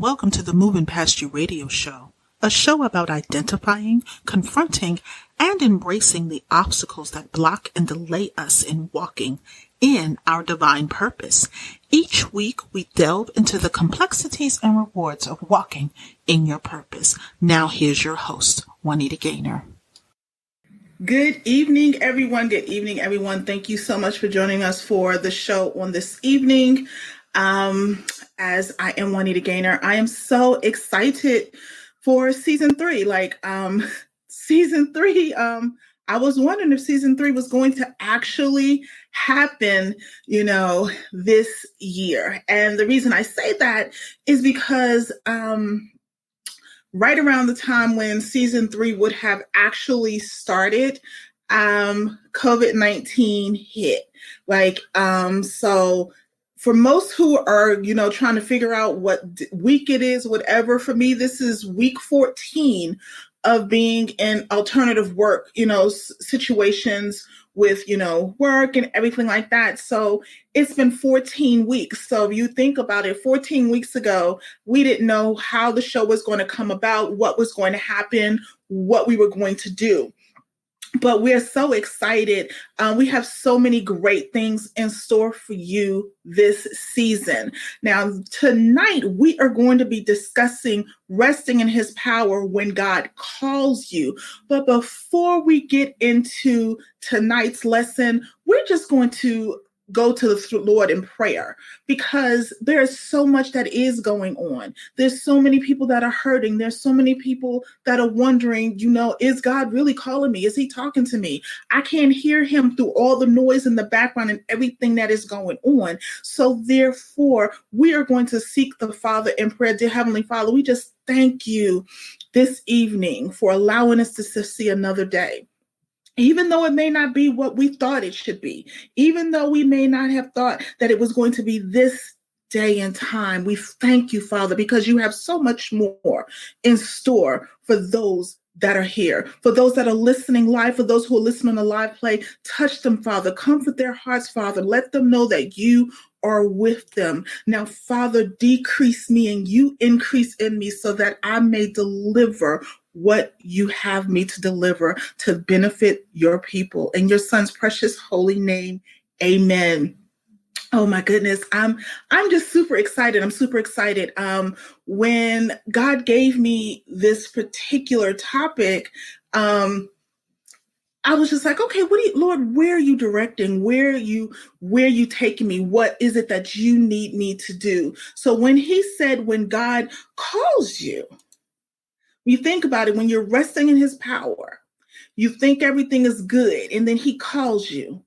Welcome to the Moving Past You radio show, a show about identifying, confronting, and embracing the obstacles that block and delay us in walking in our divine purpose. Each week, we delve into the complexities and rewards of walking in your purpose. Now, here's your host, Juanita Gaynor. Good evening, everyone. Good evening, everyone. Thank you so much for joining us for the show on this evening. As I am Juanita Gaynor, I am so excited for season 3. Season 3, I was wondering if season 3 was going to actually happen, this year. And the reason I say that is because, right around the time when season 3 would have actually started, COVID-19 hit. So for most who are, trying to figure out what week it is, whatever, for me, this is week 14 of being in alternative work, situations with, work and everything like that. So it's been 14 weeks. So if you think about it, 14 weeks ago, we didn't know how the show was going to come about, what was going to happen, what we were going to do. But we're so excited. We have so many great things in store for you this season. Now, tonight, we are going to be discussing resting in his power when God calls you. But before we get into tonight's lesson, we're just going to go to the Lord in prayer, because there's so much that is going on. There's so many people that are hurting. There's so many people that are wondering, is God really calling me? Is he talking to me? I can't hear him through all the noise in the background and everything that is going on. So therefore, we are going to seek the Father in prayer. Dear Heavenly Father, we just thank you this evening for allowing us to see another day. Even though it may not be what we thought it should be, even though we may not have thought that it was going to be this day and time, we thank you, Father, because you have so much more in store for those that are here, for those that are listening live, for those who are listening on the live play. Touch them, Father. Comfort their hearts, Father. Let them know that you are with them. Now, Father, decrease me and you increase in me so that I may deliver what you have me to deliver to benefit your people. In your son's precious holy name, amen. Oh my goodness. I'm just super excited. I'm super excited. When God gave me this particular topic, I was just like, okay, Lord, where are you directing? Where are you taking me? What is it that you need me to do? So when he said, when God calls you, you think about it, when you're resting in his power, you think everything is good, and then he calls you.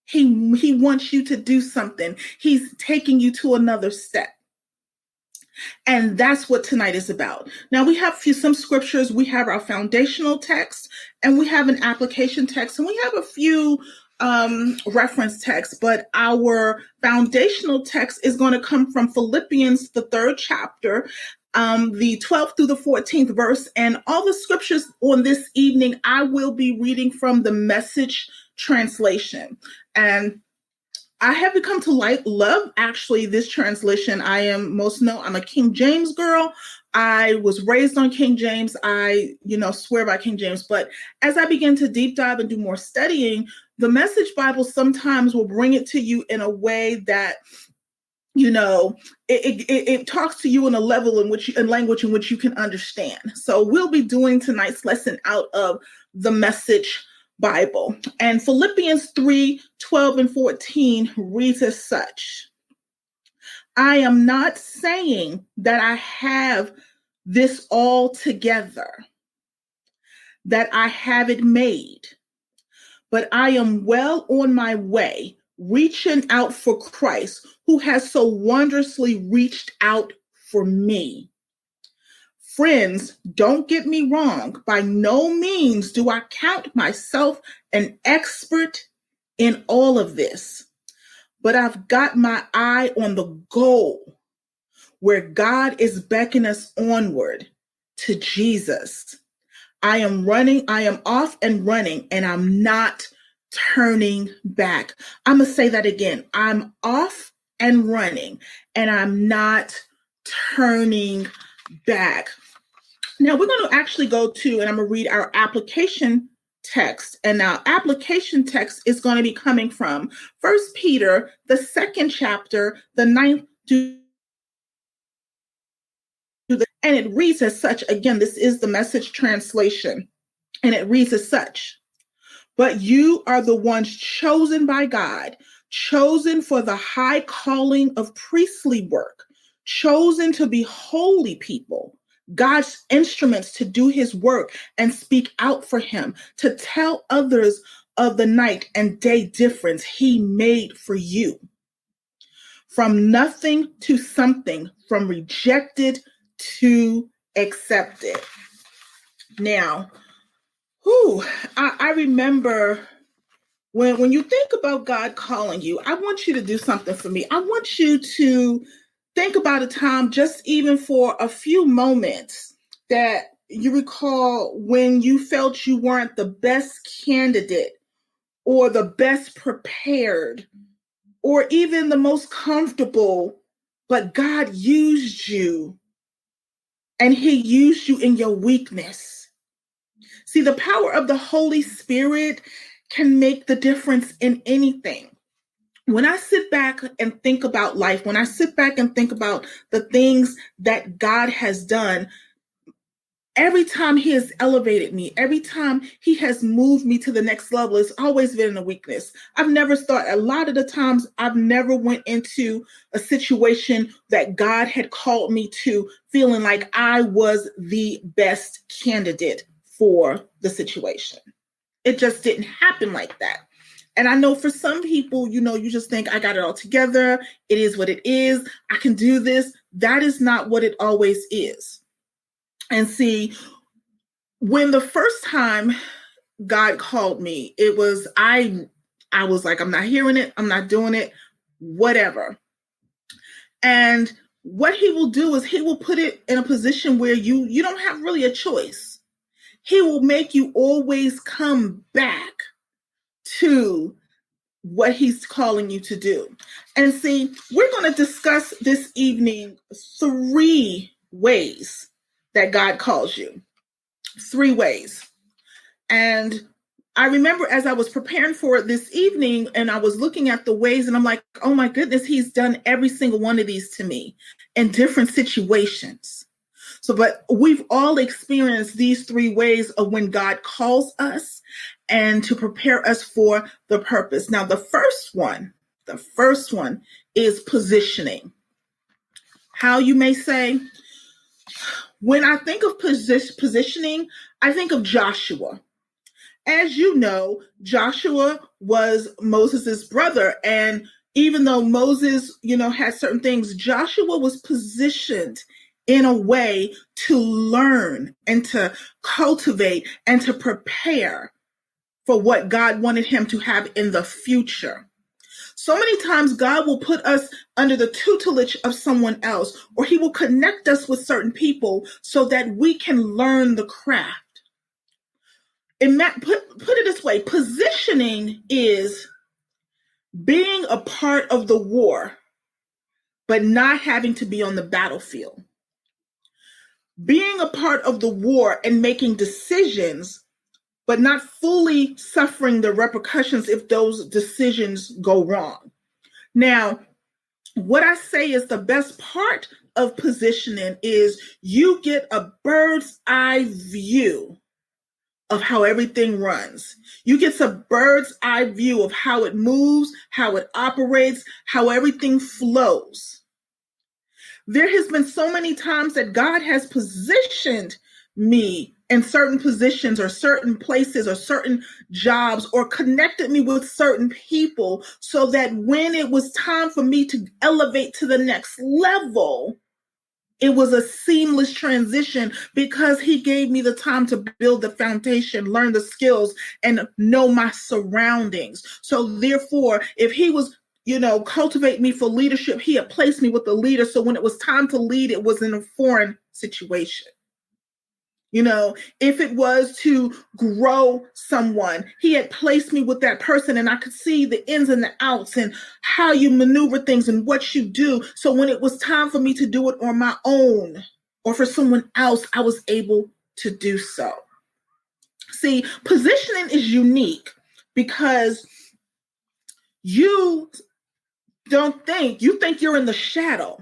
He wants you to do something. He's taking you to another step. And that's what tonight is about. Now, we have some scriptures. We have our foundational text, and we have an application text, and we have a few reference texts. But our foundational text is going to come from Philippians, the 3rd chapter, the 12th through the 14th verse. And all the scriptures on this evening, I will be reading from the Message translation. And I have become to love actually this translation. I'm a King James girl. I was raised on King James. I, swear by King James. But as I begin to deep dive and do more studying, the Message Bible sometimes will bring it to you in a way that, it talks to you in a level in language in which you can understand. So we'll be doing tonight's lesson out of the Message Bible. And Philippians 3:12 and 14 reads as such: I am not saying that I have this all together, that I have it made, but I am well on my way, reaching out for Christ, who has so wondrously reached out for me. Friends, don't get me wrong. By no means do I count myself an expert in all of this, but I've got my eye on the goal, where God is beckoning us onward to Jesus. I am off and running, and I'm not turning back. I'm going to say that again. I'm off and running, and I'm not turning back. Now we're going to actually go to, and I'm going to read our application text. And our application text is going to be coming from 1 Peter, the 2nd chapter, the 9th to and it reads as such. Again, this is the Message translation. And it reads as such: but you are the ones chosen by God, chosen for the high calling of priestly work, chosen to be holy people, God's instruments to do his work and speak out for him, to tell others of the night and day difference he made for you. From nothing to something, from rejected to accepted. Now, I remember when you think about God calling you, I want you to do something for me. I want you to think about a time, just even for a few moments, that you recall when you felt you weren't the best candidate or the best prepared or even the most comfortable, but God used you and he used you in your weakness. See, the power of the Holy Spirit can make the difference in anything. When I sit back and think about life, when I sit back and think about the things that God has done, every time he has elevated me, every time he has moved me to the next level, it's always been a weakness. I've never thought, a lot of the times I've never went into a situation that God had called me to feeling like I was the best candidate for the situation. It just didn't happen like that. And I know for some people, you just think, I got it all together. It is what it is. I can do this. That is not what it always is. And see, when the first time God called me, it was, I was like, I'm not hearing it. I'm not doing it, whatever. And what he will do is he will put it in a position where you don't have really a choice. He will make you always come back to what he's calling you to do. And see, we're going to discuss this evening 3 ways that God calls you. 3 ways. And I remember as I was preparing for it this evening and I was looking at the ways and I'm like, oh my goodness, he's done every single one of these to me in different situations. So, but we've all experienced these 3 ways of when God calls us and to prepare us for the purpose. Now, the first one is positioning. How, you may say? When I think of positioning, I think of Joshua. As you know, Joshua was Moses' brother. And even though Moses, had certain things, Joshua was positioned in a way to learn and to cultivate and to prepare for what God wanted him to have in the future. So many times God will put us under the tutelage of someone else, or he will connect us with certain people so that we can learn the craft. Put it this way, positioning is being a part of the war, but not having to be on the battlefield. Being a part of the war and making decisions, but not fully suffering the repercussions if those decisions go wrong. Now, what I say is the best part of positioning is you get a bird's eye view of how everything runs. You get a bird's eye view of how it moves, how it operates, how everything flows. There has been so many times that God has positioned me in certain positions or certain places or certain jobs or connected me with certain people so that when it was time for me to elevate to the next level, it was a seamless transition because he gave me the time to build the foundation, learn the skills, and know my surroundings. So therefore, if he was cultivate me for leadership, he had placed me with the leader. So when it was time to lead, it was in a foreign situation. If it was to grow someone, he had placed me with that person and I could see the ins and the outs and how you maneuver things and what you do. So when it was time for me to do it on my own or for someone else, I was able to do so. See, positioning is unique because you think you're in the shadow.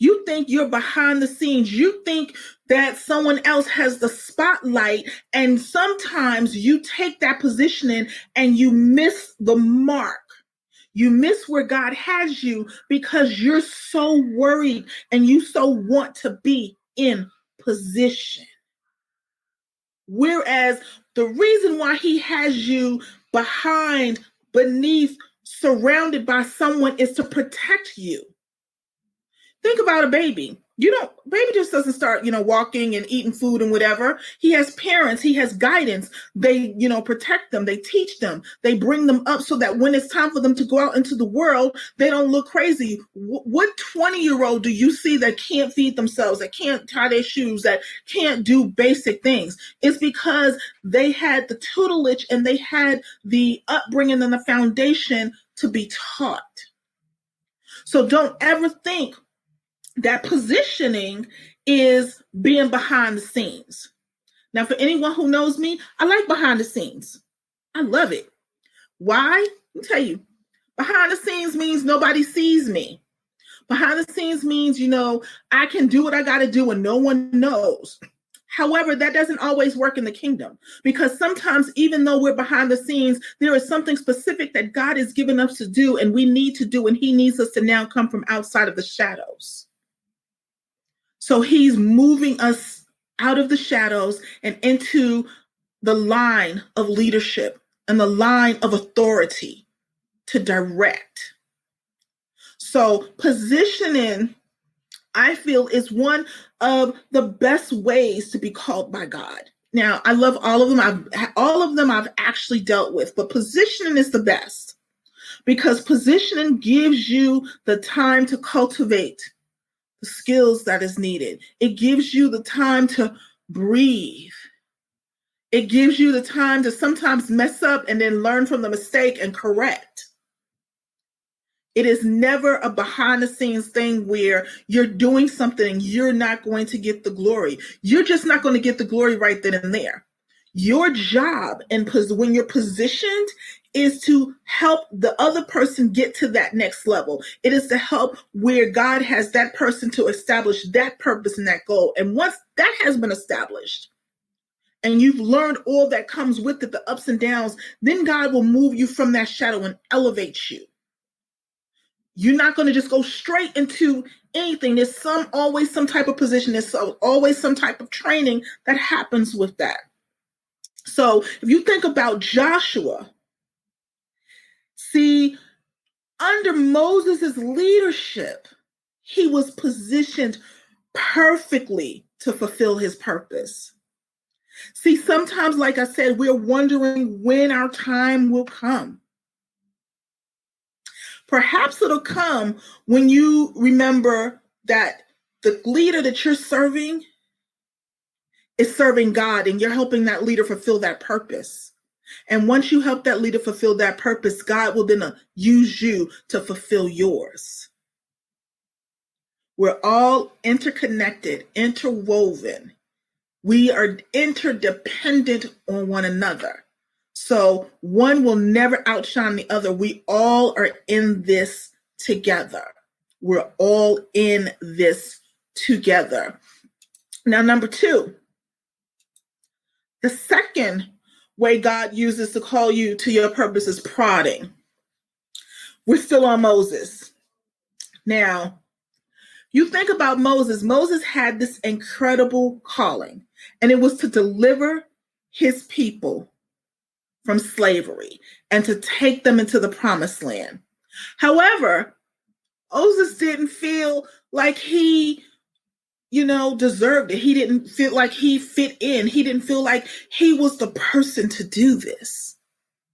You think you're behind the scenes. You think that someone else has the spotlight. And sometimes you take that positioning and you miss the mark. You miss where God has you because you're so worried and you so want to be in position. Whereas the reason why he has you behind, beneath, surrounded by someone is to protect you. Think about a baby. Baby just doesn't start, walking and eating food and whatever. He has parents, he has guidance. They, protect them, they teach them, they bring them up so that when it's time for them to go out into the world, they don't look crazy. What 20-year-old do you see that can't feed themselves, that can't tie their shoes, that can't do basic things? It's because they had the tutelage and they had the upbringing and the foundation to be taught. So don't ever think that positioning is being behind the scenes. Now, for anyone who knows me, I like behind the scenes. I love it. Why? Let me tell you. Behind the scenes means nobody sees me. Behind the scenes means, I can do what I got to do and no one knows. However, that doesn't always work in the kingdom because sometimes even though we're behind the scenes, there is something specific that God has given us to do and we need to do, and he needs us to now come from outside of the shadows. So he's moving us out of the shadows and into the line of leadership and the line of authority to direct. So positioning, I feel, is one of the best ways to be called by God. Now, I love all of them. All of them I've actually dealt with, but positioning is the best because positioning gives you the time to cultivate the skills that is needed. It gives you the time to breathe. It gives you the time to sometimes mess up and then learn from the mistake and correct. It is never a behind the scenes thing where you're doing something and you're not going to get the glory. You're just not going to get the glory right then and there. Your job and when you're positioned is to help the other person get to that next level. It is to help where God has that person to establish that purpose and that goal. And once that has been established and you've learned all that comes with it, the ups and downs, then God will move you from that shadow and elevate you. You're not going to just go straight into anything. There's always some type of position. There's always some type of training that happens with that. So if you think about Joshua, see, under Moses' leadership, he was positioned perfectly to fulfill his purpose. See, sometimes, like I said, we're wondering when our time will come. Perhaps it'll come when you remember that the leader that you're serving is serving God and you're helping that leader fulfill that purpose. And once you help that leader fulfill that purpose, God will then use you to fulfill yours. We're all interconnected, interwoven. We are interdependent on one another. So one will never outshine the other. We all are in this together. We're all in this together. Now, number 2, the second way God uses to call you to your purpose is prodding. We're still on Moses. Now, you think about Moses. Moses had this incredible calling, and it was to deliver his people from slavery and to take them into the promised land. However, Moses didn't feel like he deserved it. He didn't feel like he fit in. He didn't feel like he was the person to do this.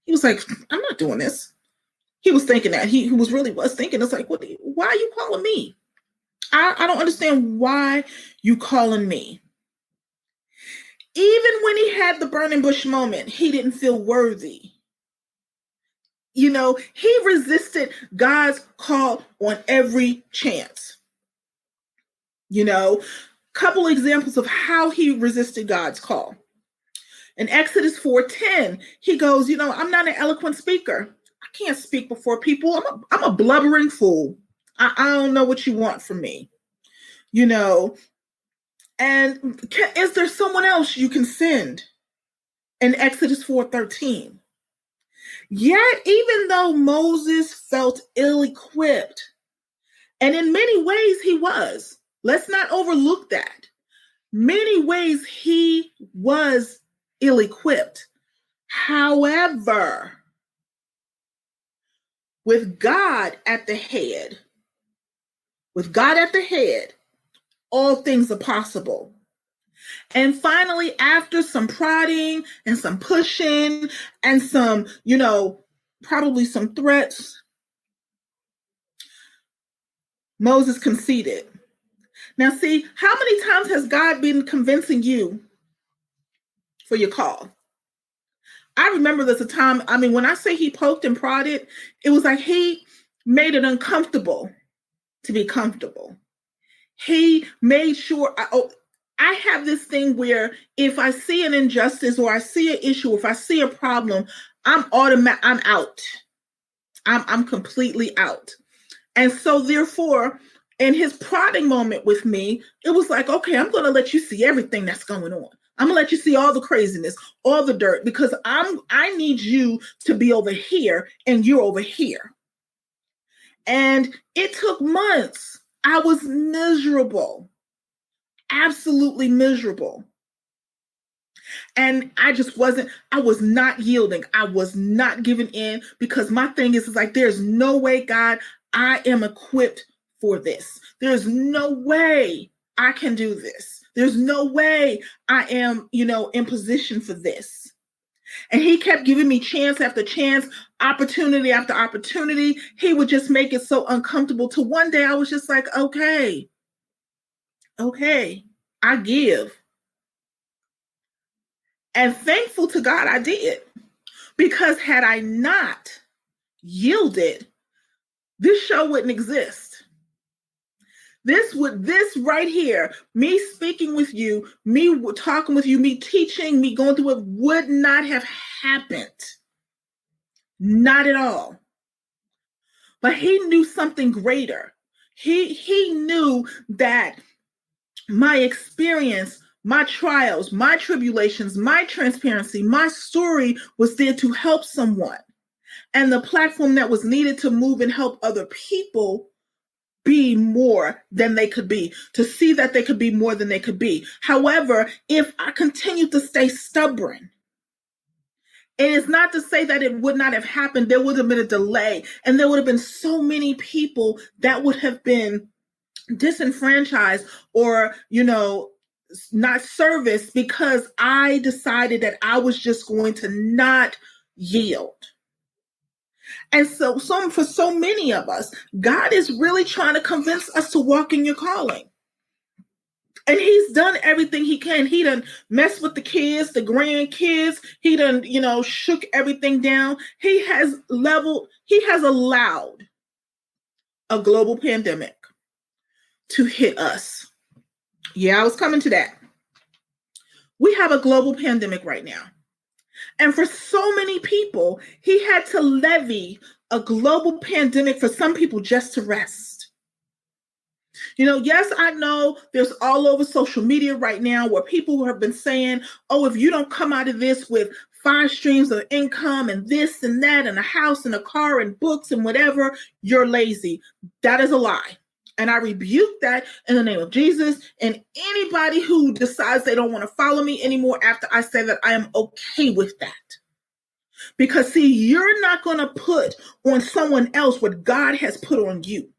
He was like, I'm not doing this. He was thinking that. He was thinking, it's like, why are you calling me? I don't understand why you calling me. Even when he had the burning bush moment, he didn't feel worthy. He resisted God's call on every chance. Couple examples of how he resisted God's call. In Exodus 4:10, he goes, I'm not an eloquent speaker. I can't speak before people. I'm a blubbering fool. I don't know what you want from me. And is there someone else you can send? In Exodus 4:13. Yet, even though Moses felt ill-equipped, and in many ways he was, let's not overlook that. Many ways he was ill-equipped. However, with God at the head, all things are possible. And finally, after some prodding and some pushing and some, probably some threats, Moses conceded. Now, see, how many times has God been convincing you for your call? I remember there's a time, when I say he poked and prodded, it was like he made it uncomfortable to be comfortable. He made sure, I have this thing where if I see an injustice or I see an issue, if I see a problem, I'm out. I'm completely out. And so therefore, in his prodding moment with me, it was like, okay, I'm going to let you see everything that's going on. I'm going to let you see all the craziness, all the dirt, because I need you to be over here and you're over here. And it took months. I was miserable, absolutely miserable. And I was not yielding. I was not giving in, because my thing is like, there's no way, God, I am equipped for this. There's no way I can do this. There's no way I am, in position for this. And he kept giving me chance after chance, opportunity after opportunity. He would just make it so uncomfortable till one day I was just like, okay, I give. And thankful to God I did, because had I not yielded, this show wouldn't exist. This right here, me speaking with you, me talking with you, me teaching, me going through it, would not have happened. Not at all. But he knew something greater. He knew that my experience, my trials, my tribulations, my transparency, my story was there to help someone. And the platform that was needed to move and help other people be more than they could be, to see that they could be more than they could be. However, if I continued to stay stubborn, and it's not to say that it would not have happened, there would have been a delay, and there would have been so many people that would have been disenfranchised or, not serviced, because I decided that I was just going to not yield. And so for so many of us, God is really trying to convince us to walk in your calling. And he's done everything he can. He done messed with the kids, the grandkids. He done, shook everything down. He has allowed a global pandemic to hit us. Yeah, I was coming to that. We have a global pandemic right now. And for so many people, he had to levy a global pandemic for some people just to rest. Yes, I know there's all over social media right now where people have been saying, oh, if you don't come out of this with 5 streams of income and this and that and a house and a car and books and whatever, you're lazy. That is a lie. And I rebuke that in the name of Jesus. And anybody who decides they don't want to follow me anymore after I say that, I am okay with that. Because see, you're not going to put on someone else what God has put on you.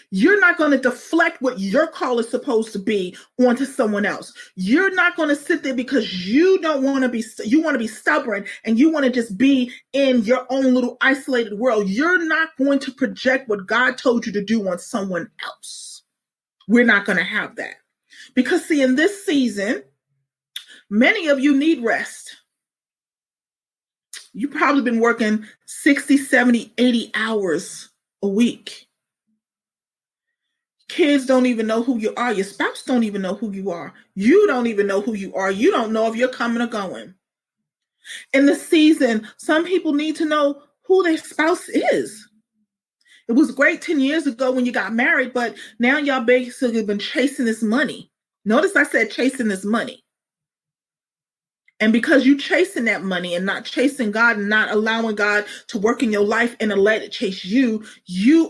You're not going to deflect what your call is supposed to be onto someone else. You're not going to sit there because you want to be stubborn and you want to just be in your own little isolated world. You're not going to project what God told you to do on someone else. We're not going to have that. Because see, in this season, Many of you need rest. You've probably been working 60, 70, 80 hours a week. Kids don't even know who you are. Your spouse don't even know who you are. You don't even know who you are. You don't know if you're coming or going. In the season, some people need to know who their spouse is. It was great 10 years ago when you got married, but now y'all basically been chasing this money. Notice I said chasing this money. And because you chasing that money and not chasing God and not allowing God to work in your life and to let it chase you, you're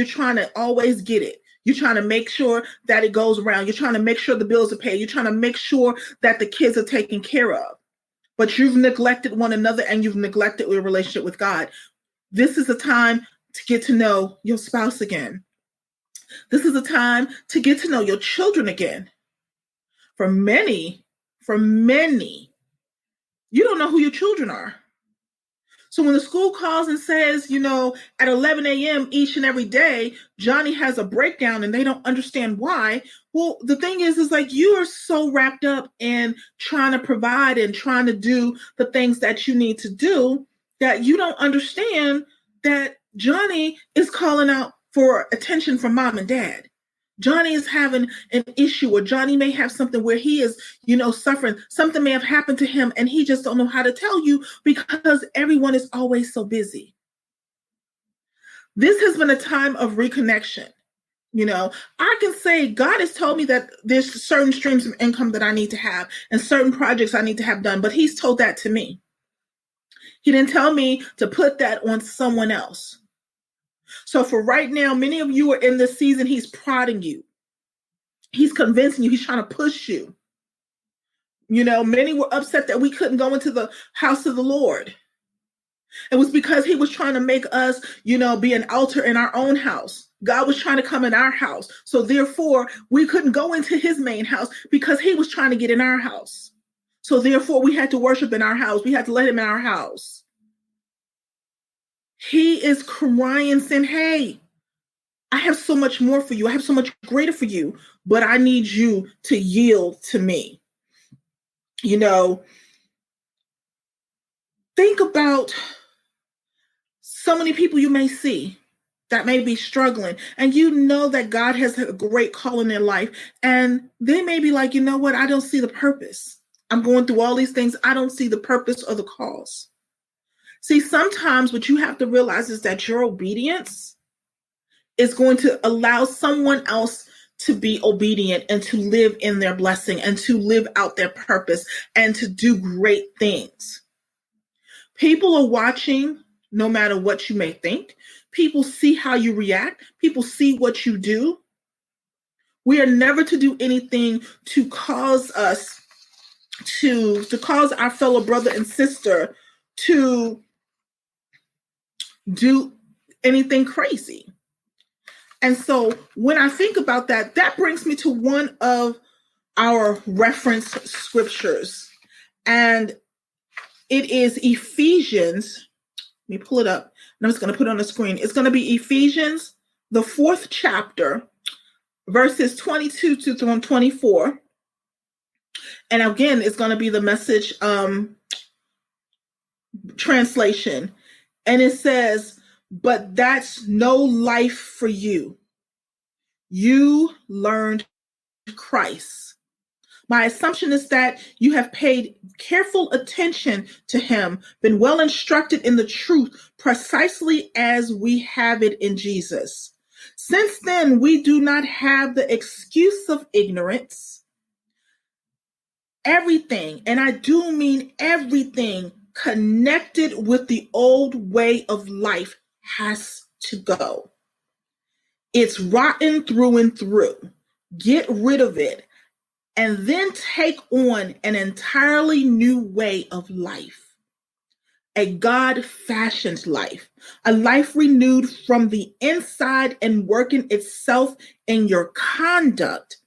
trying to always get it. You're trying to make sure that it goes around. You're trying to make sure the bills are paid. You're trying to make sure that the kids are taken care of. But you've neglected one another and you've neglected your relationship with God. This is a time to get to know your spouse again. This is a time to get to know your children again. For many, you don't know who your children are. So when the school calls and says, at 11 a.m. each and every day, Johnny has a breakdown and they don't understand why. Well, the thing is like you are so wrapped up in trying to provide and trying to do the things that you need to do that you don't understand that Johnny is calling out for attention from mom and dad. Johnny is having an issue, or Johnny may have something where he is, suffering. Something may have happened to him and he just don't know how to tell you because everyone is always so busy. This has been a time of reconnection. I can say God has told me that there's certain streams of income that I need to have and certain projects I need to have done, but he's told that to me. He didn't tell me to put that on someone else. So for right now, many of you are in this season, he's prodding you. He's convincing you. He's trying to push you. Many were upset that we couldn't go into the house of the Lord. It was because he was trying to make us, be an altar in our own house. God was trying to come in our house. So therefore, we couldn't go into his main house because he was trying to get in our house. So therefore, we had to worship in our house. We had to let him in our house. He is crying, saying, hey, I have so much more for you. I have so much greater for you, but I need you to yield to me. Think about so many people you may see that may be struggling, and that God has a great call in their life, and they may be like, what? I don't see the purpose. I'm going through all these things. I don't see the purpose or the cause. See, sometimes what you have to realize is that your obedience is going to allow someone else to be obedient and to live in their blessing and to live out their purpose and to do great things. People are watching no matter what you may think. People see how you react. People see what you do. We are never to do anything to cause us to cause our fellow brother and sister to do anything crazy. And so when I think about that, that brings me to one of our reference scriptures. And it is Ephesians. Let me pull it up. And I'm just going to put it on the screen. It's going to be Ephesians, the 4th chapter, verses 22 to 24. And again, it's going to be the Message translation. And it says, but that's no life for you. You learned Christ. My assumption is that you have paid careful attention to him, been well instructed in the truth, precisely as we have it in Jesus. Since then, we do not have the excuse of ignorance. Everything, and I do mean everything, connected with the old way of life has to go. It's rotten through and through. Get rid of it and then take on an entirely new way of life. A God-fashioned life, a life renewed from the inside and working itself in your conduct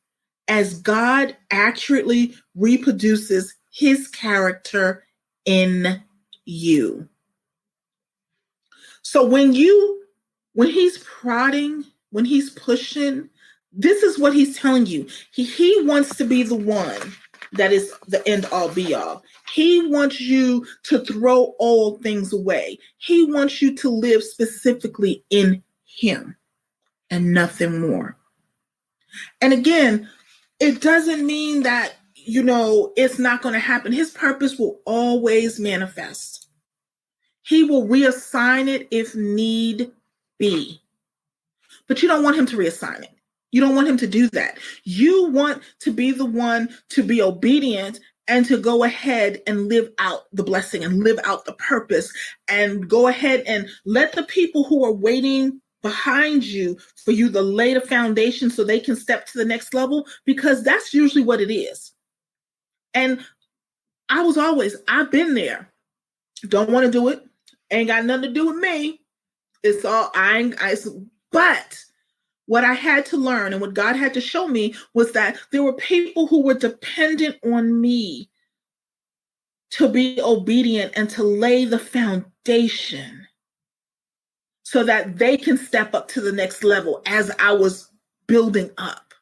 as God accurately reproduces his character in you. So when he's prodding, when he's pushing, this is what he's telling you. He wants to be the one that is the end all be all. He wants you to throw old things away. He wants you to live specifically in him and nothing more. And again, it doesn't mean that, it's not going to happen. His purpose will always manifest. He will reassign it if need be. But you don't want him to reassign it. You don't want him to do that. You want to be the one to be obedient and to go ahead and live out the blessing and live out the purpose and go ahead and let the people who are waiting behind you for you to lay the foundation so they can step to the next level, because that's usually what it is. And I've been there. Don't want to do it. Ain't got nothing to do with me. It's all, but what I had to learn and what God had to show me was that there were people who were dependent on me to be obedient and to lay the foundation so that they can step up to the next level as I was building up.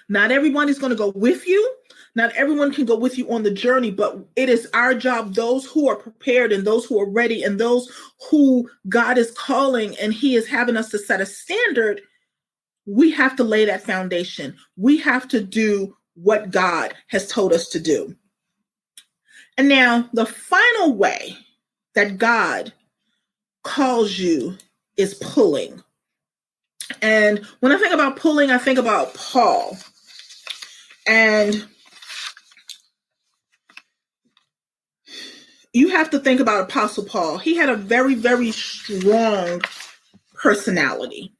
Not everyone is going to go with you. Not everyone can go with you on the journey, but it is our job, those who are prepared and those who are ready and those who God is calling and he is having us to set a standard. We have to lay that foundation. We have to do what God has told us to do. And now the final way that God calls you is pulling. And when I think about pulling, I think about Paul. And you have to think about Apostle Paul. He had a very, very strong personality.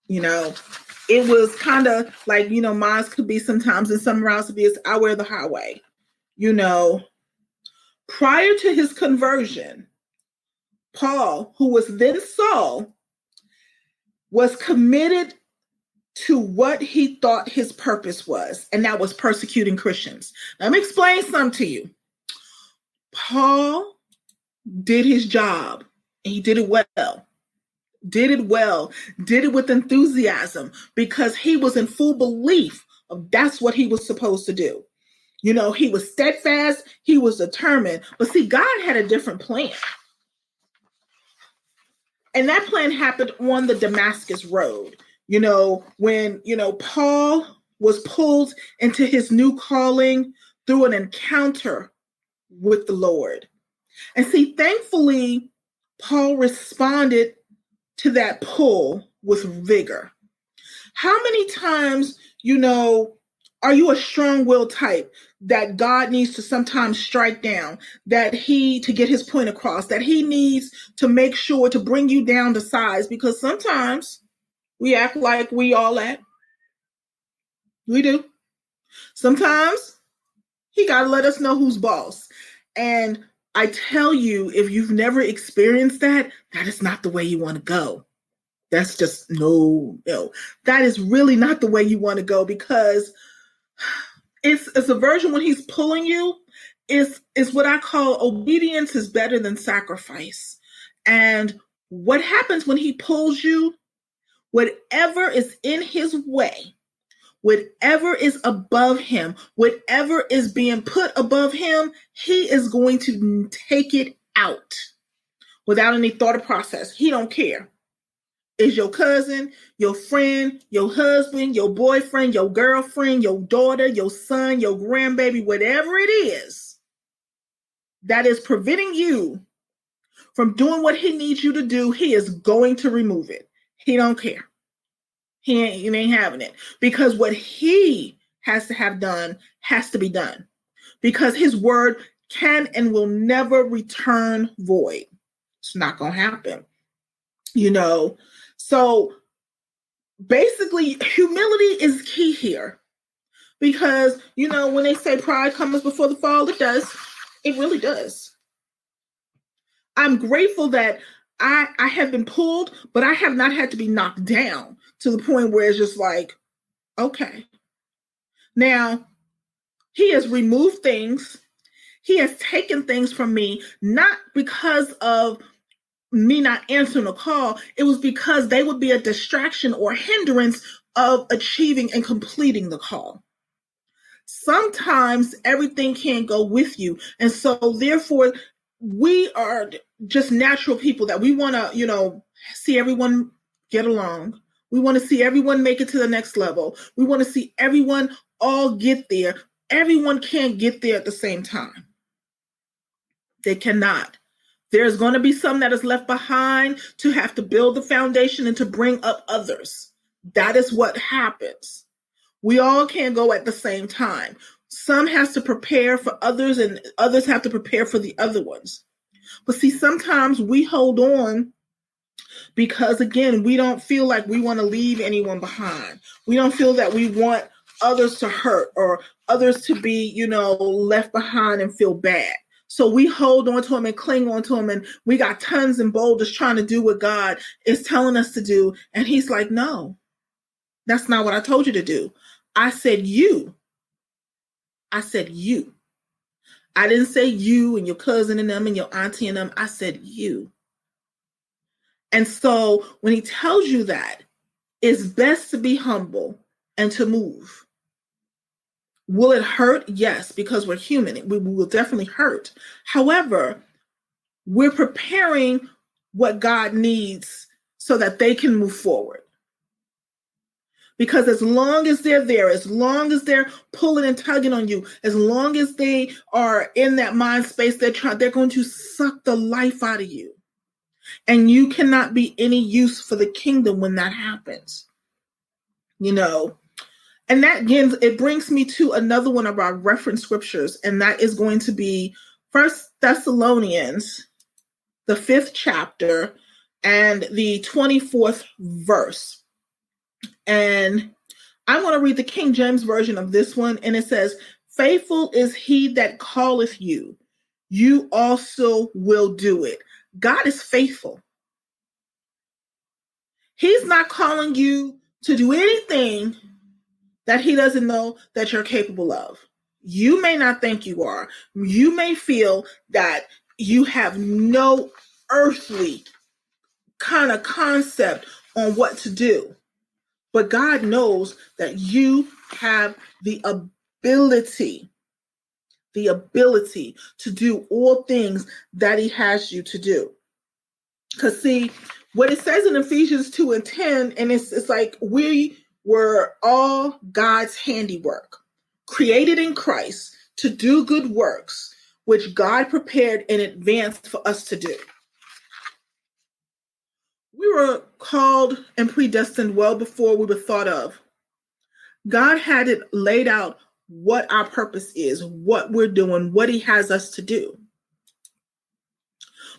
It was kind of like, mine could be sometimes, and some rounds to be, is I wear the highway. Prior to his conversion, Paul, who was then Saul, was committed to what he thought his purpose was, and that was persecuting Christians. Now, let me explain something to you. Paul did his job, and he did it well. Did it with enthusiasm, because he was in full belief of that's what he was supposed to do. He was steadfast, he was determined. But see, God had a different plan. And that plan happened on the Damascus Road. When, Paul was pulled into his new calling through an encounter with the Lord. And see, thankfully, Paul responded to that pull with vigor. How many times, are you a strong-willed type that God needs to sometimes strike down, to get his point across, that he needs to make sure to bring you down to size? Because sometimes we act like we all that. We do. Sometimes he got to let us know who's boss. And I tell you, if you've never experienced that, that is not the way you want to go. That's just no. That is really not the way you want to go, because it's a version when he's pulling you is what I call obedience is better than sacrifice. And what happens when he pulls you, whatever is in his way, whatever is above him, whatever is being put above him, he is going to take it out without any thought or process. He don't care. Is your cousin, your friend, your husband, your boyfriend, your girlfriend, your daughter, your son, your grandbaby, whatever it is that is preventing you from doing what he needs you to do, he is going to remove it. He don't care. He ain't having it, because what he has to have done has to be done, because his word can and will never return void. It's not going to happen, So basically, humility is key here, because, when they say pride comes before the fall, it does. It really does. I'm grateful that I have been pulled, but I have not had to be knocked down to the point where it's just like, okay. Now, he has removed things. He has taken things from me, not because of me not answering a call. It was because they would be a distraction or hindrance of achieving and completing the call. Sometimes everything can't go with you. And so therefore we are just natural people that we want to, see everyone get along. We want to see everyone make it to the next level. We want to see everyone all get there. Everyone can't get there at the same time. They cannot. There's going to be some that is left behind to have to build the foundation and to bring up others. That is what happens. We all can't go at the same time. Some has to prepare for others and others have to prepare for the other ones. But see, sometimes we hold on because, again, we don't feel like we want to leave anyone behind. We don't feel that we want others to hurt or others to be, left behind and feel bad. So we hold on to them and cling on to them, and we got tons and boulders trying to do what God is telling us to do. And he's like, no, that's not what I told you to do. I said you. I said you. I didn't say you and your cousin and them and your auntie and them. I said you. And so when he tells you that, it's best to be humble and to move. Will it hurt? Yes, because we're human. We will definitely hurt. However, we're preparing what God needs so that they can move forward. Because as long as they're there, as long as they're pulling and tugging on you, as long as they are in that mind space, they're going to suck the life out of you. And you cannot be any use for the kingdom when that happens. And that, again, it brings me to another one of our reference scriptures, and that is going to be 1 Thessalonians, the 5th chapter, and the 24th verse. And I want to read the King James version of this one, and it says, "Faithful is he that calleth you. You also will do it." God is faithful. He's not calling you to do anything that he doesn't know that you're capable of. You may not think you are. You may feel that you have no earthly kind of concept on what to do. But God knows that you have the ability to do all things that he has you to do. Because see, what it says in Ephesians 2:10, and it's like we were all God's handiwork, created in Christ to do good works, which God prepared in advance for us to do. We were called and predestined well before we were thought of. God had it laid out what our purpose is, what we're doing, what he has us to do.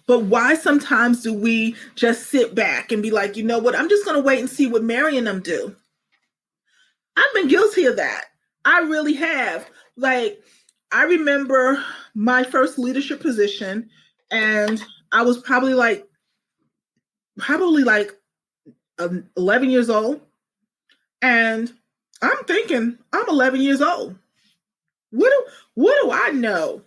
But why sometimes do we just sit back and be like, you know what, I'm just going to wait and see what Mary and them do? I've been guilty of that. I really have. Like, I remember my first leadership position, and I was probably like 11 years old. And I'm thinking, I'm 11 years old. What do I know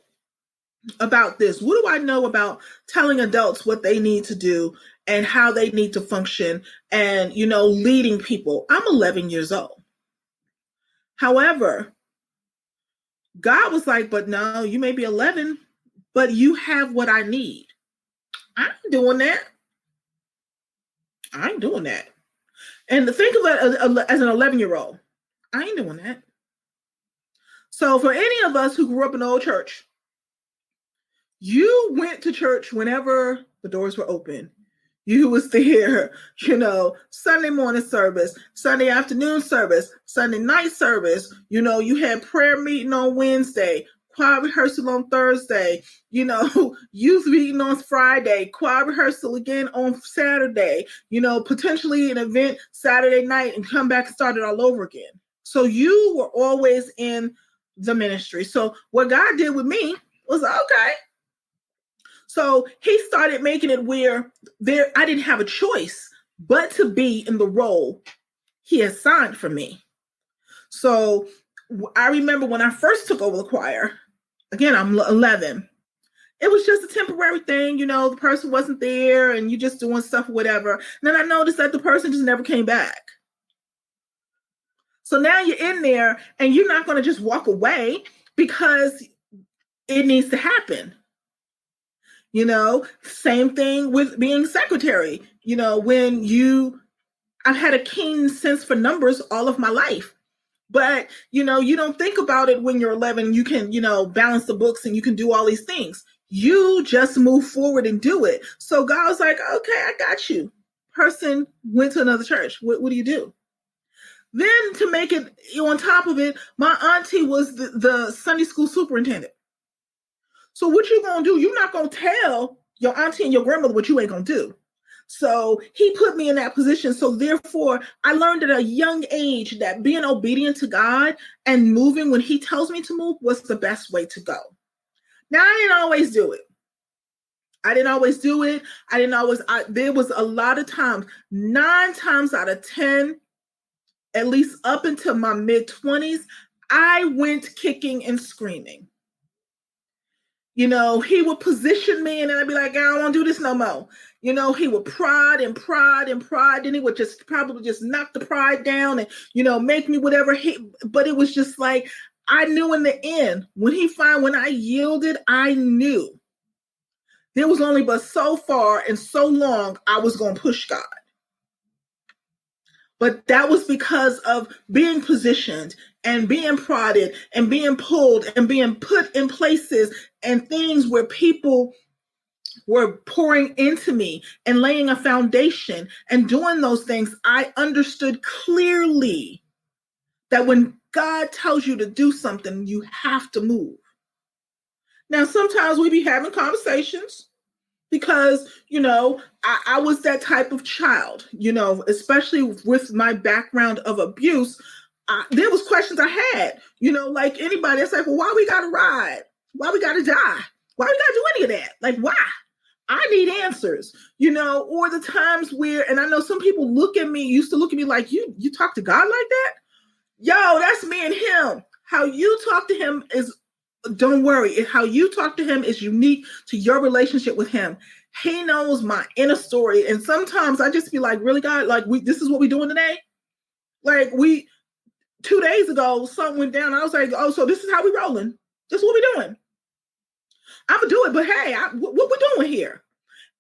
about this? What do I know about telling adults what they need to do and how they need to function and, leading people? I'm 11 years old. However, God was like, but no, you may be 11, but you have what I need. I ain't doing that. And to think of it as an 11-year-old, I ain't doing that. So for any of us who grew up in the old church, you went to church whenever the doors were open. You was there, Sunday morning service, Sunday afternoon service, Sunday night service. You had prayer meeting on Wednesday, choir rehearsal on Thursday, youth meeting on Friday, choir rehearsal again on Saturday, potentially an event Saturday night, and come back and start it all over again. So you were always in the ministry. So what God did with me was, okay. So he started making it where I didn't have a choice but to be in the role he assigned for me. So I remember when I first took over the choir, again, I'm 11. It was just a temporary thing, the person wasn't there and you just doing stuff or whatever. And then I noticed that the person just never came back. So now you're in there and you're not going to just walk away because it needs to happen. Same thing with being secretary. I've had a keen sense for numbers all of my life. But, you don't think about it when you're 11. You can, balance the books and you can do all these things. You just move forward and do it. So God was like, okay, I got you. Person went to another church. What do you do? Then to make it on top of it, my auntie was the Sunday school superintendent. So what you going to do? You're not going to tell your auntie and your grandmother what you ain't going to do. So he put me in that position. So therefore, I learned at a young age that being obedient to God and moving when he tells me to move was the best way to go. Now, I didn't always do it. There was a lot of times, 9 times out of 10, at least up until my mid-20s, I went kicking and screaming. He would position me and then I'd be like, I don't want to do this no more. He would prod. Then he would probably just knock the pride down and, make me whatever. But it was just like, I knew in the end, when I yielded, I knew there was only but so far and so long I was going to push God. But that was because of being positioned and being prodded and being pulled and being put in places and things where people were pouring into me and laying a foundation and doing those things. I understood clearly that when God tells you to do something, you have to move. Now, sometimes we be having conversations because, I was that type of child, especially with my background of abuse. There was questions I had, like anybody. It's like, well, why we got to ride? Why we got to die? Why we got to do any of that? Like, why? I need answers, or the times where, and I know some people used to look at me like, you talk to God like that? Yo, that's me and him. How you talk to him don't worry. How you talk to him is unique to your relationship with him. He knows my inner story. And sometimes I just be like, really, God, like this is what we doing today? Like 2 days ago, something went down. I was like, oh, so this is how we rolling. This is what we doing. I'm going to do it, but hey, what we doing here?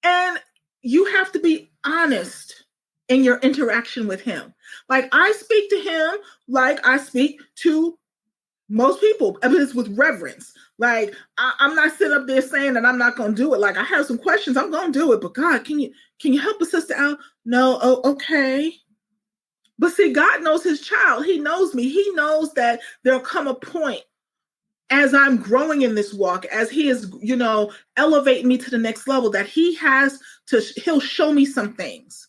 And you have to be honest in your interaction with him. Like I speak to him like I speak to most people. I mean, it's with reverence. Like I'm not sitting up there saying that I'm not going to do it. Like I have some questions, I'm going to do it. But God, can you help a sister out? No, oh, okay. But see, God knows his child. He knows me. He knows that there'll come a point as I'm growing in this walk, as he is, elevating me to the next level, that he'll show me some things,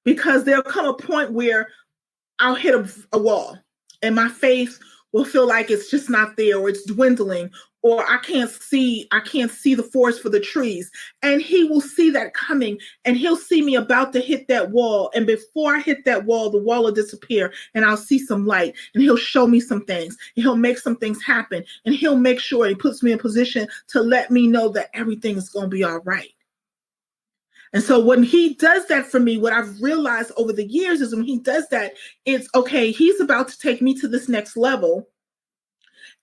because there'll come a point where I'll hit a wall and my faith will feel like it's just not there, or it's dwindling, or I can't see the forest for the trees. And he will see that coming, and he'll see me about to hit that wall. And before I hit that wall, the wall will disappear and I'll see some light, and he'll show me some things, and he'll make some things happen, and he'll make sure he puts me in position to let me know that everything is going to be all right. And so when he does that for me, what I've realized over the years is when he does that, it's okay, he's about to take me to this next level.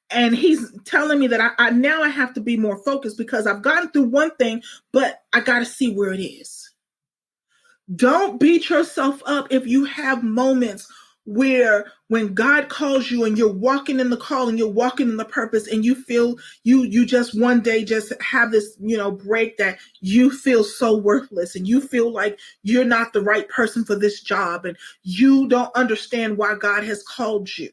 And he's telling me that I now have to be more focused, because I've gotten through one thing, but I got to see where it is. Don't beat yourself up if you have moments where when God calls you and you're walking in the call and you're walking in the purpose, and you feel you just one day just have this, break, that you feel so worthless and you feel like you're not the right person for this job, and you don't understand why God has called you.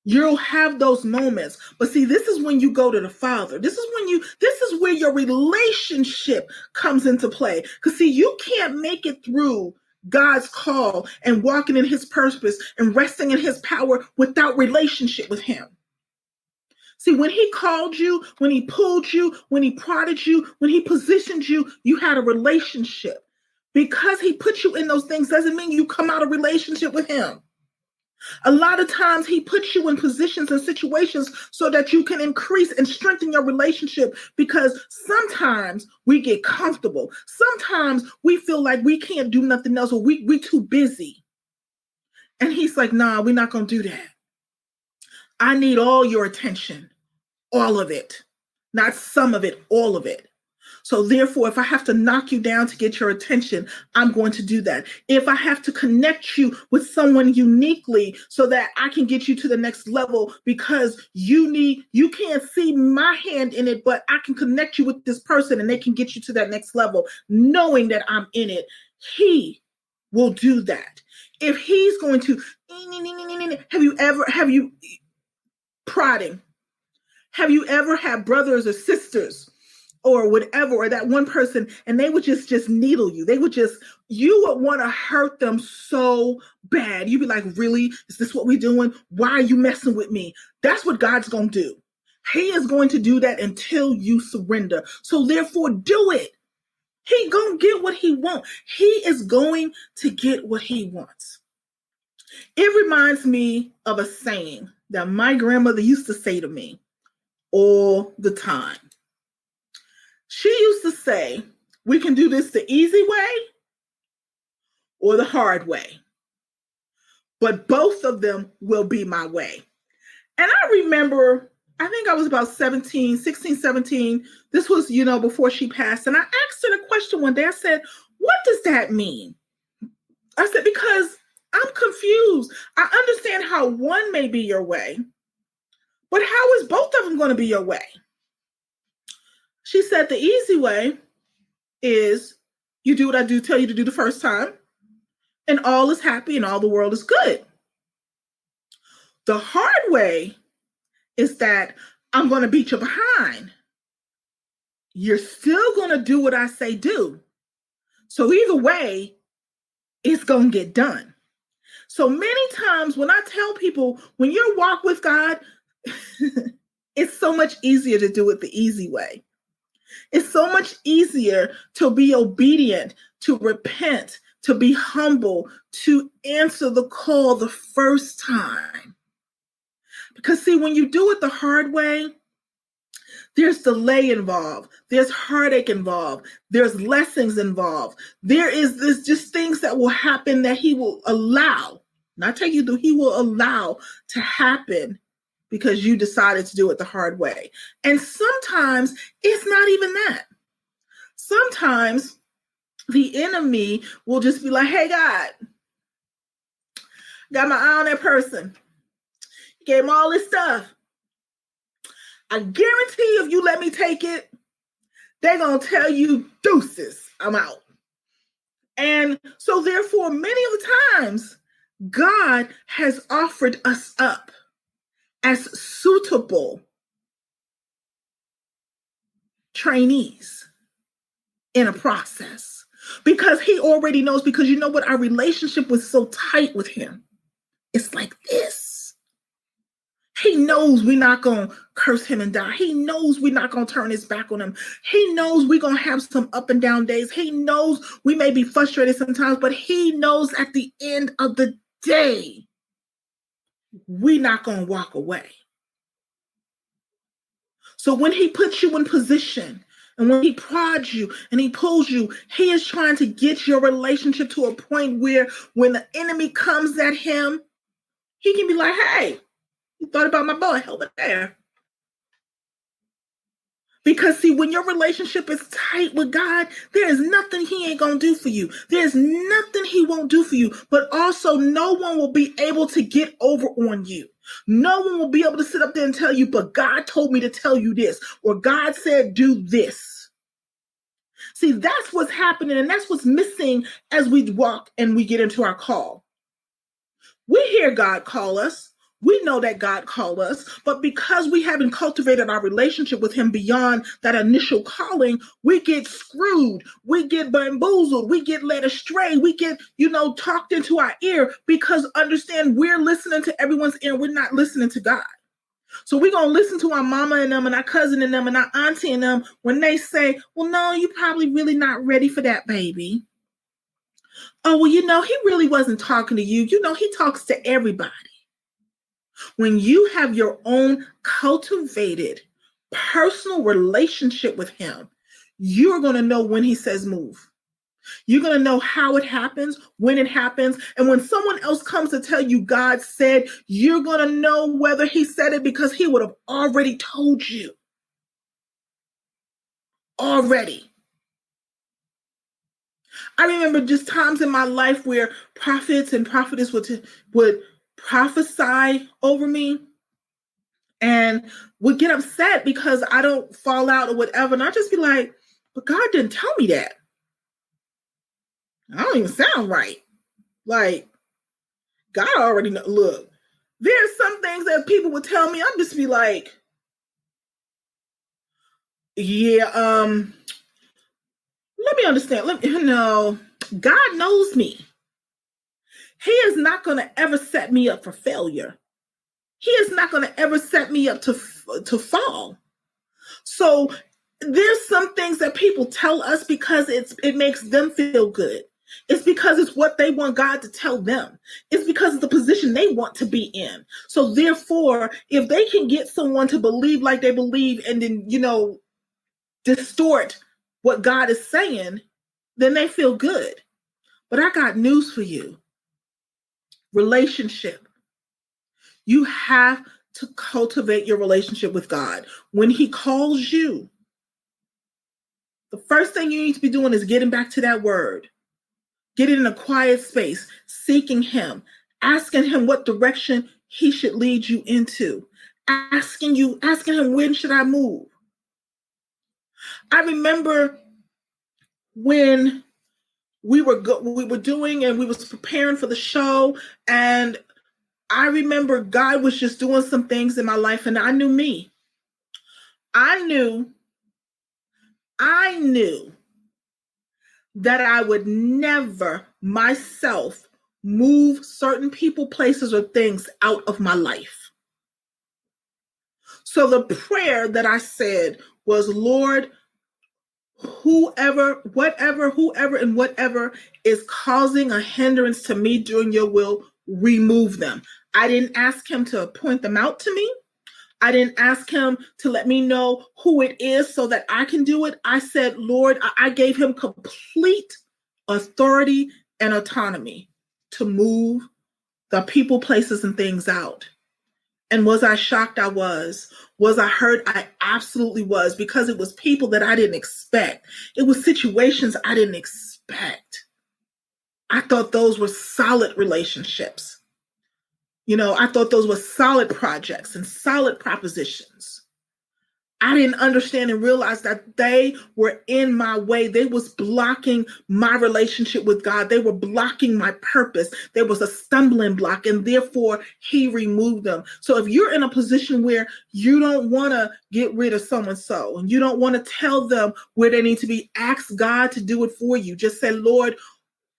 You'll have those moments. But see, this is when you go to the Father. This is where your relationship comes into play. Because see, you can't make it through God's call and walking in his purpose and resting in his power without relationship with him. See, when he called you, when he pulled you, when he prodded you, when he positioned you, you had a relationship. Because he put you in those things doesn't mean you come out of relationship with him. A lot of times he puts you in positions and situations so that you can increase and strengthen your relationship, because sometimes we get comfortable. Sometimes we feel like we can't do nothing else, or we too busy. And he's like, nah, we're not going to do that. I need all your attention, all of it, not some of it, all of it. So therefore, if I have to knock you down to get your attention, I'm going to do that. If I have to connect you with someone uniquely so that I can get you to the next level because you can't see my hand in it, but I can connect you with this person and they can get you to that next level, knowing that I'm in it, he will do that. If he's going to, have you prodding? Have you ever had brothers or sisters or whatever, or that one person, and they would just needle you? You would want to hurt them so bad. You'd be like, really? Is this what we're doing? Why are you messing with me? That's what God's going to do. He is going to do that until you surrender. So therefore, do it. He going to get what he wants. He is going to get what he wants. It reminds me of a saying that my grandmother used to say to me all the time. She used to say, we can do this the easy way or the hard way, but both of them will be my way. And I remember, I think I was about 16, 17. This was, before she passed. And I asked her the question one day. I said, what does that mean? I said, because I'm confused. I understand how one may be your way, but how is both of them going to be your way? She said the easy way is you do what I tell you to do the first time, and all is happy and all the world is good. The hard way is that I'm going to beat you behind. You're still going to do what I say do. So either way, it's going to get done. So many times when I tell people, when you walk with God, it's so much easier to do it the easy way. It's so much easier to be obedient, to repent, to be humble, to answer the call the first time. Because see, when you do it the hard way, there's delay involved. There's heartache involved. There's lessons involved. There's just things that will happen that he will allow, not take you through, he will allow to happen because you decided to do it the hard way. And sometimes it's not even that. Sometimes the enemy will just be like, hey, God, got my eye on that person. Gave him all this stuff. I guarantee you, if you let me take it, they're going to tell you, deuces, I'm out. And so therefore, many of the times, God has offered us up as suitable trainees in a process, because he already knows, because you know what, our relationship was so tight with him. It's like this. He knows we're not going to curse him and die. He knows we're not going to turn his back on him. He knows we're going to have some up and down days. He knows we may be frustrated sometimes, but he knows at the end of the day, we're not going to walk away. So when he puts you in position and when he prods you and he pulls you, he is trying to get your relationship to a point where when the enemy comes at him, he can be like, hey, you thought about my boy over there. Because see, when your relationship is tight with God, there is nothing he ain't going to do for you. There's nothing he won't do for you. But also, no one will be able to get over on you. No one will be able to sit up there and tell you, but God told me to tell you this, or God said, do this. See, that's what's happening, and that's what's missing as we walk and we get into our call. We hear God call us. We know that God called us, but because we haven't cultivated our relationship with him beyond that initial calling, we get screwed. We get bamboozled. We get led astray. We get, talked into our ear, because understand, we're listening to everyone's ear. We're not listening to God. So we're going to listen to our mama and them and our cousin and them and our auntie and them when they say, well, no, you're probably really not ready for that, baby. Oh, well, he really wasn't talking to you. He talks to everybody. When you have your own cultivated personal relationship with him, you're going to know when he says move. You're going to know how it happens, when it happens. And when someone else comes to tell you God said, you're going to know whether he said it because he would have already told you. Already. I remember just times in my life where prophets and prophetess would prophesy over me and would get upset because I don't fall out or whatever. And I'd just be like, but God didn't tell me that. I don't even sound right. Like, God already know. Look, there's some things that people would tell me. I'd just be like, yeah, let me understand. God knows me. He is not going to ever set me up for failure. He is not going to ever set me up to fall. So there's some things that people tell us because it makes them feel good. It's because it's what they want God to tell them. It's because of the position they want to be in. So therefore, if they can get someone to believe like they believe and then, distort what God is saying, then they feel good. But I got news for you. Relationship. You have to cultivate your relationship with God. When he calls you, the first thing you need to be doing is getting back to that word. Getting in a quiet space, seeking him, asking him what direction he should lead you into, asking him, when should I move? I remember when we were doing and we was preparing for the show, and I remember God was just doing some things in my life, and I knew me. I knew that I would never myself move certain people, places, or things out of my life. So the prayer that I said was, Lord, whoever and whatever is causing a hindrance to me doing your will, remove them. I didn't ask him to point them out to me. I didn't ask him to let me know who it is so that I can do it. I said, Lord, I gave him complete authority and autonomy to move the people, places, and things out. And was I shocked? I was. Was I hurt? I absolutely was, because it was people that I didn't expect. It was situations I didn't expect. I thought those were solid relationships. I thought those were solid projects and solid propositions. I didn't understand and realize that they were in my way. They was blocking my relationship with God. They were blocking my purpose. There was a stumbling block, and therefore he removed them. So if you're in a position where you don't want to get rid of so-and-so and you don't want to tell them where they need to be, ask God to do it for you. Just say, Lord,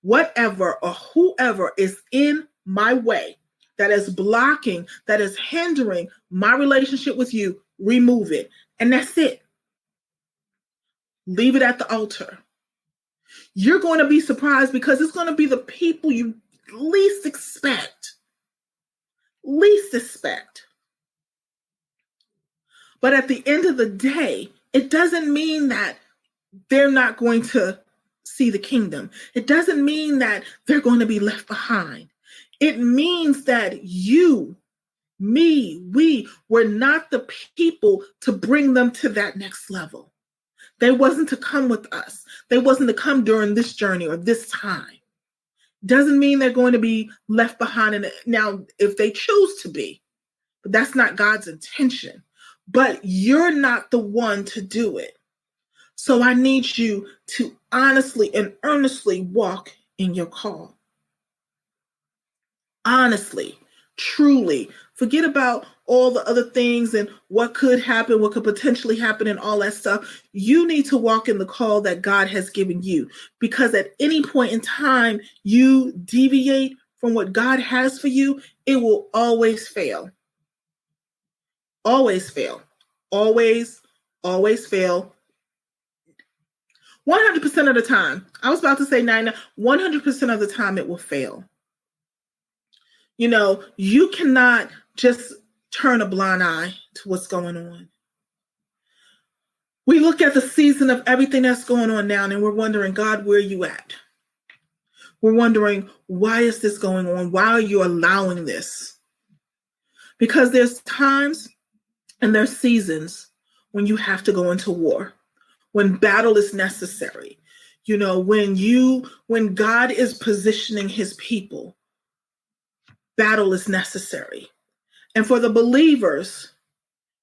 whatever or whoever is in my way, that is blocking, that is hindering my relationship with you, remove it. And that's it. Leave it at the altar. You're going to be surprised, because it's going to be the people you least expect. But at the end of the day, it doesn't mean that they're not going to see the kingdom. It doesn't mean that they're going to be left behind. It means that you, me, we were not the people to bring them to that next level. They wasn't to come with us. They wasn't to come during this journey or this time. Doesn't mean they're going to be left behind. And now, if they choose to be, but that's not God's intention. But you're not the one to do it. So I need you to honestly and earnestly walk in your call. Honestly, truly, forget about all the other things and what could happen, what could potentially happen, and all that stuff. You need to walk in the call that God has given you, because at any point in time you deviate from what God has for you, it will always fail. Always fail. Always fail. 100% of the time. I was about to say 100% of the time it will fail. You cannot just turn a blind eye to what's going on. We look at the season of everything that's going on now and we're wondering, God, where are you at? We're wondering, why is this going on? Why are you allowing this? Because there's times and there's seasons when you have to go into war, when battle is necessary. You know, when God is positioning his people, battle is necessary. And for the believers,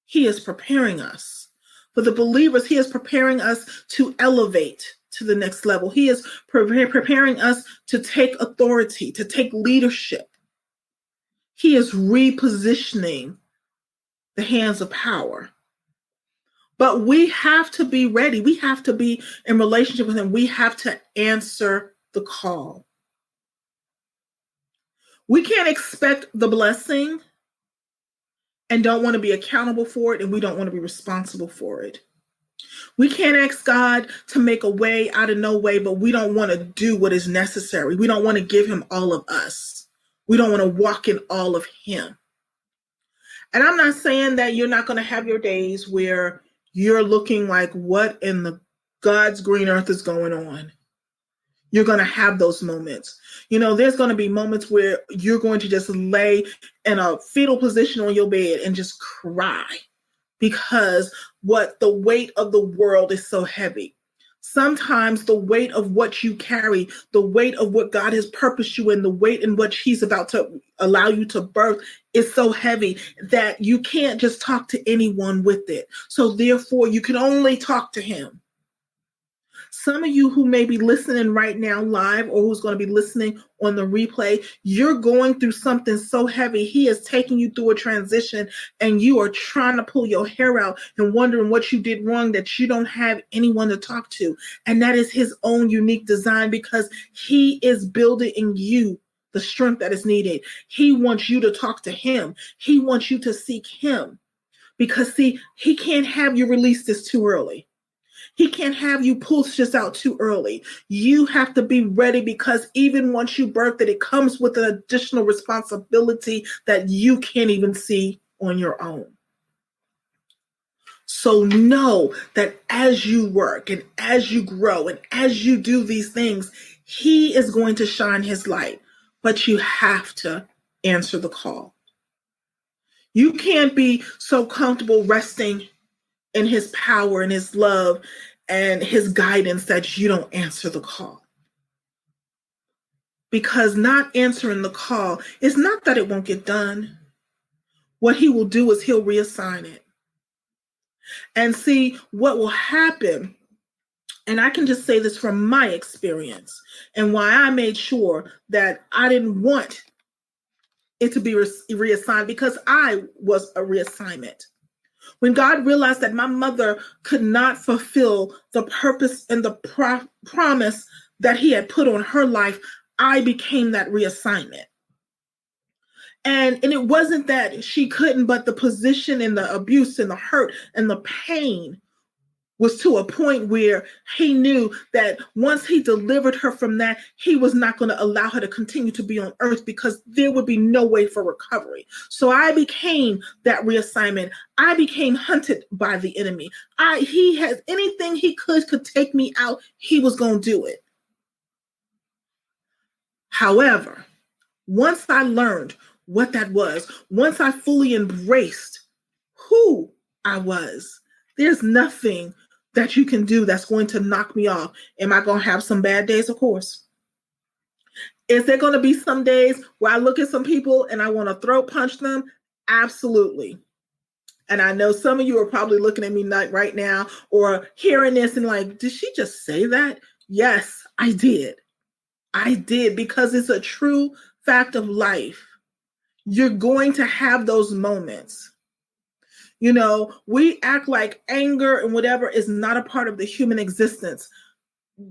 he is preparing us. For the believers, he is preparing us to elevate to the next level. He is preparing us to take authority, to take leadership. He is repositioning the hands of power. But we have to be ready. We have to be in relationship with him. We have to answer the call. We can't expect the blessing and don't want to be accountable for it, and we don't want to be responsible for it. We can't ask God to make a way out of no way, but we don't want to do what is necessary. We don't want to give him all of us. We don't want to walk in all of him. And I'm not saying that you're not going to have your days where you're looking like, what in the God's green earth is going on? You're going to have those moments. You know, there's going to be moments where you're going to just lay in a fetal position on your bed and just cry because the weight of the world is so heavy. Sometimes the weight of what you carry, the weight of what God has purposed you in, the weight in which he's about to allow you to birth is so heavy that you can't just talk to anyone with it. So therefore, you can only talk to him. Some of you who may be listening right now live or who's going to be listening on the replay, you're going through something so heavy. He is taking you through a transition and you are trying to pull your hair out and wondering what you did wrong, that you don't have anyone to talk to. And that is his own unique design because he is building in you the strength that is needed. He wants you to talk to him. He wants you to seek him because, see, he can't have you release this too early. He can't have you pull this out too early. You have to be ready because even once you birth it, it comes with an additional responsibility that you can't even see on your own. So know that as you work and as you grow and as you do these things, he is going to shine his light, but you have to answer the call. You can't be so comfortable resting in his power and his love and his guidance that you don't answer the call. Because not answering the call is not that it won't get done. What he will do is he'll reassign it. And see, what will happen, and I can just say this from my experience and why I made sure that I didn't want it to be reassigned, because I was a reassignment. When God realized that my mother could not fulfill the purpose and the promise that he had put on her life, I became that reassignment. And it wasn't that she couldn't, but the position and the abuse and the hurt and the pain was to a point where he knew that once he delivered her from that, he was not going to allow her to continue to be on earth because there would be no way for recovery. So I became that reassignment. I became hunted by the enemy. He has anything he could take me out, he was going to do it. However, once I learned what that was, once I fully embraced who I was, there's nothing that you can do that's going to knock me off. Am I going to have some bad days? Of course. Is there going to be some days where I look at some people and I want to throat punch them? Absolutely. And I know some of you are probably looking at me right now or hearing this and like, did she just say that? Yes, I did. I did, because it's a true fact of life. You're going to have those moments. You know, we act like anger and whatever is not a part of the human existence.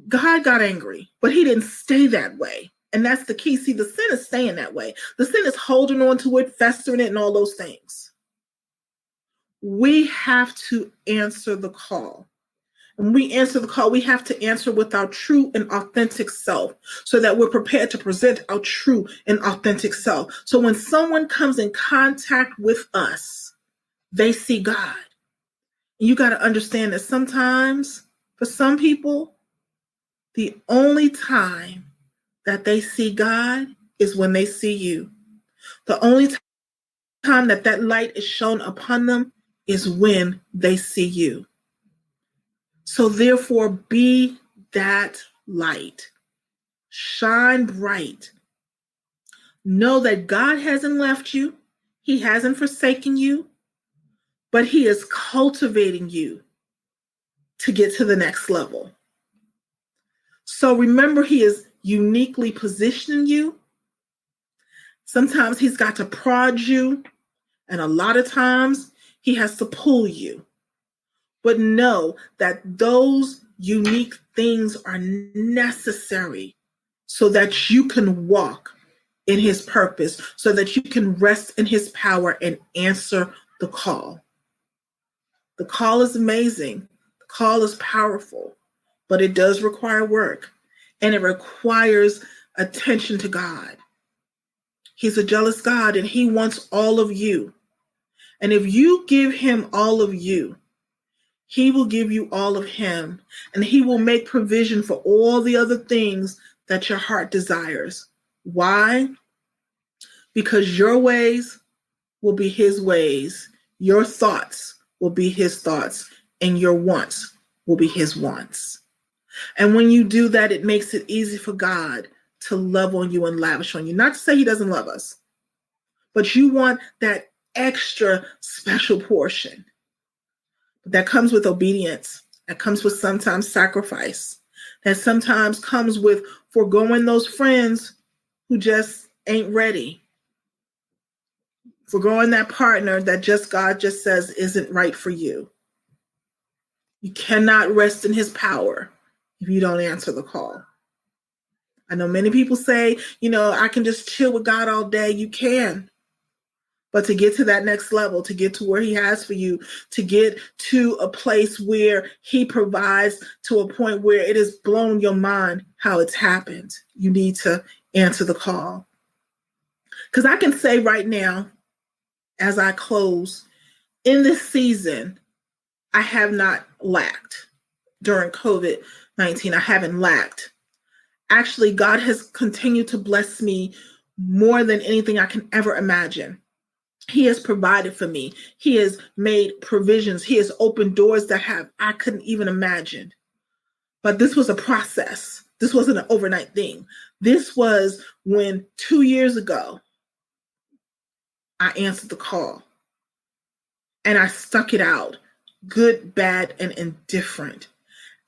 God got angry, but he didn't stay that way. And that's the key. See, the sin is staying that way. The sin is holding on to it, festering it, and all those things. We have to answer the call. When we answer the call, we have to answer with our true and authentic self so that we're prepared to present our true and authentic self. So when someone comes in contact with us, they see God. You got to understand that sometimes, for some people, the only time that they see God is when they see you. The only time that that light is shown upon them is when they see you. So therefore, be that light. Shine bright. Know that God hasn't left you. He hasn't forsaken you, but he is cultivating you to get to the next level. So remember, he is uniquely positioning you. Sometimes he's got to prod you, and a lot of times he has to pull you. But know that those unique things are necessary so that you can walk in his purpose, so that you can rest in his power and answer the call. The call is amazing. The call is powerful, but it does require work, and it requires attention to God. He's a jealous God, and he wants all of you. And if you give him all of you, he will give you all of him, and he will make provision for all the other things that your heart desires. Why? Because your ways will be his ways, your thoughts will be his thoughts, and your wants will be his wants. And when you do that, it makes it easy for God to love on you and lavish on you. Not to say he doesn't love us, but you want that extra special portion. That comes with obedience. That comes with sometimes sacrifice. That sometimes comes with foregoing those friends who just ain't ready. Foregoing that partner that just God just says isn't right for you. You cannot rest in his power if you don't answer the call. I know many people say, I can just chill with God all day. You can. But to get to that next level, to get to where he has for you, to get to a place where he provides to a point where it has blown your mind how it's happened, you need to answer the call. Because I can say right now, as I close, in this season, I have not lacked. During COVID-19, I haven't lacked. Actually, God has continued to bless me more than anything I can ever imagine. He has provided for me. He has made provisions. He has opened doors that I couldn't even imagine. But this was a process. This wasn't an overnight thing. This was when 2 years ago, I answered the call. And I stuck it out, good, bad, and indifferent.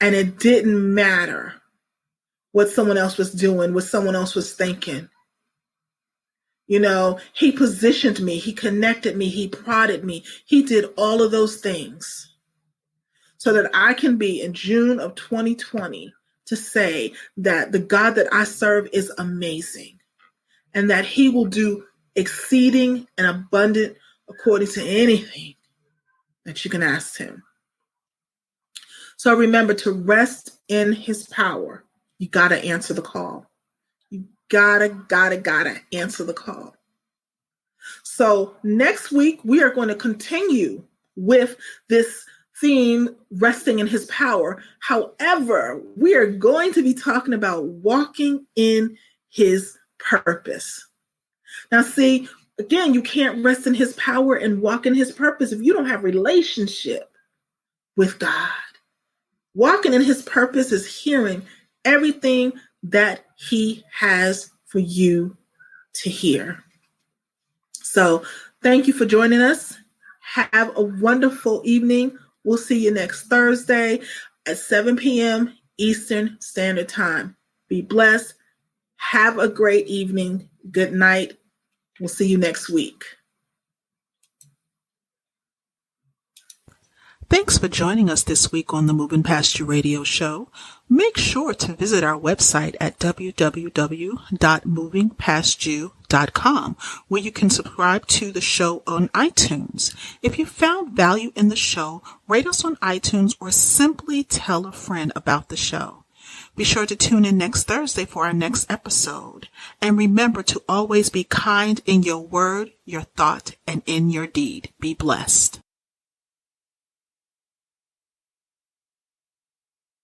And it didn't matter what someone else was doing, what someone else was thinking. He positioned me, he connected me, he prodded me. He did all of those things so that I can be in June of 2020 to say that the God that I serve is amazing and that he will do exceeding and abundant according to anything that you can ask him. So remember to rest in his power. You got to answer the call. You gotta answer the call. So next week, we are going to continue with this theme, resting in his power. However, we are going to be talking about walking in his purpose. Now, see, again, you can't rest in his power and walk in his purpose if you don't have relationship with God. Walking in his purpose is hearing everything that he has for you to hear. So thank you for joining us. Have a wonderful evening. We'll see you next Thursday at 7 p.m. Eastern Standard Time. Be blessed. Have a great evening. Good night. We'll see you next week. Thanks for joining us this week on the Moving Past You radio show. Make sure to visit our website at www.movingpastyou.com, where you can subscribe to the show on iTunes. If you found value in the show, rate us on iTunes or simply tell a friend about the show. Be sure to tune in next Thursday for our next episode. And remember to always be kind in your word, your thought, and in your deed. Be blessed.